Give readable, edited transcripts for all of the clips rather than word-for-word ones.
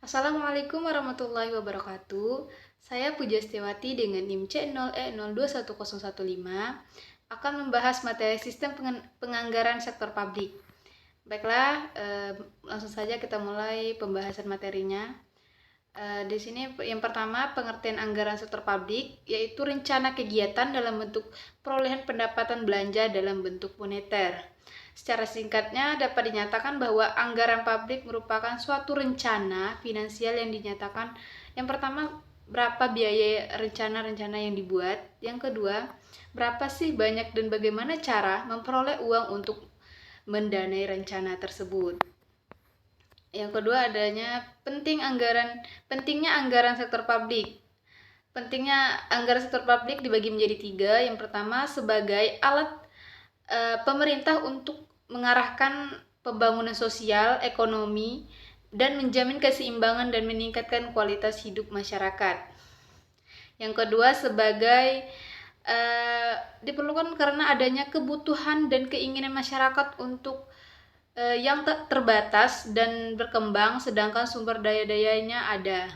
Assalamualaikum warahmatullahi wabarakatuh. Saya Pujastiawati dengan NIM C0E021015 akan membahas materi sistem penganggaran sektor publik. Baiklah, langsung saja kita mulai pembahasan materinya. Di sini yang pertama, pengertian anggaran sektor publik, yaitu rencana kegiatan dalam bentuk perolehan pendapatan belanja dalam bentuk moneter. Secara singkatnya dapat dinyatakan bahwa anggaran publik merupakan suatu rencana finansial yang dinyatakan, yang pertama, berapa biaya rencana-rencana yang dibuat. Yang kedua, berapa sih banyak dan bagaimana cara memperoleh uang untuk mendanai rencana tersebut. Yang kedua, pentingnya anggaran sektor publik. Pentingnya anggaran sektor publik dibagi menjadi 3. Yang pertama, sebagai alat pemerintah untuk mengarahkan pembangunan sosial, ekonomi, dan menjamin keseimbangan dan meningkatkan kualitas hidup masyarakat. Yang kedua, diperlukan karena adanya kebutuhan dan keinginan masyarakat untuk yang terbatas dan berkembang, sedangkan sumber daya-dayanya ada.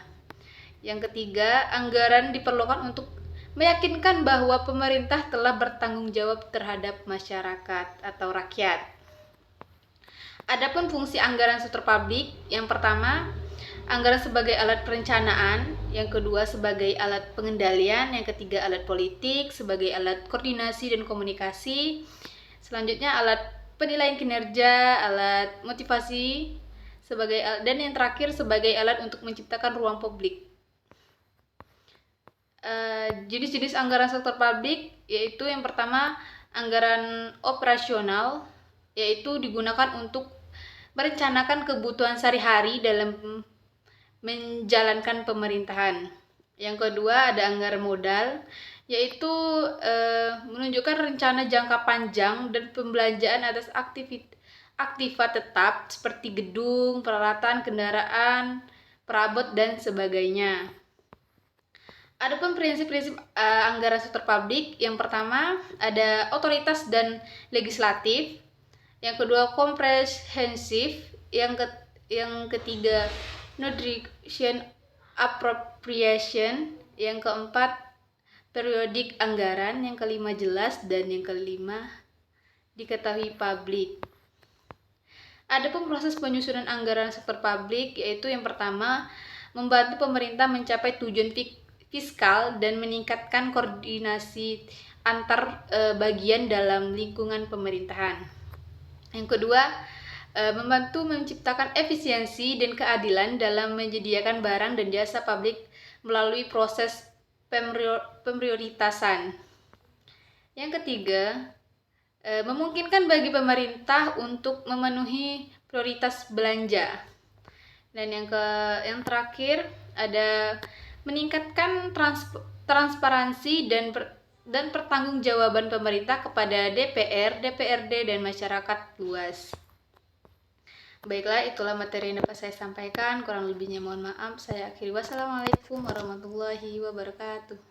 Yang ketiga, anggaran diperlukan untuk meyakinkan bahwa pemerintah telah bertanggung jawab terhadap masyarakat atau rakyat. Adapun fungsi anggaran sektor publik, yang pertama, anggaran sebagai alat perencanaan, yang kedua sebagai alat pengendalian, yang ketiga alat politik, sebagai alat koordinasi dan komunikasi, selanjutnya alat penilaian kinerja, alat motivasi, dan yang terakhir sebagai alat untuk menciptakan ruang publik. Jenis-jenis anggaran sektor publik yaitu yang pertama, anggaran operasional, yaitu digunakan untuk merencanakan kebutuhan sehari-hari dalam menjalankan pemerintahan. Yang kedua, ada anggaran modal, yaitu menunjukkan rencana jangka panjang dan pembelanjaan atas aktiva tetap seperti gedung, peralatan, kendaraan, perabot, dan sebagainya. Adapun prinsip-prinsip anggaran sektor publik, yang pertama ada otoritas dan legislatif, yang kedua komprehensif, yang ketiga nutrition appropriation, yang keempat periodik anggaran, yang kelima jelas, dan yang kelima diketahui publik. Adapun proses penyusunan anggaran sektor publik, yaitu yang pertama membantu pemerintah mencapai tujuan fiskal dan meningkatkan koordinasi antar bagian dalam lingkungan pemerintahan. Yang kedua, membantu menciptakan efisiensi dan keadilan dalam menyediakan barang dan jasa publik melalui proses pemprioritasan. Yang ketiga, memungkinkan bagi pemerintah untuk memenuhi prioritas belanja. Dan yang terakhir ada meningkatkan transparansi dan pertanggungjawaban pemerintah kepada DPR, DPRD, dan masyarakat luas. Baiklah, itulah materi yang dapat saya sampaikan. Kurang lebihnya mohon maaf. Saya akhiri. Wassalamualaikum warahmatullahi wabarakatuh.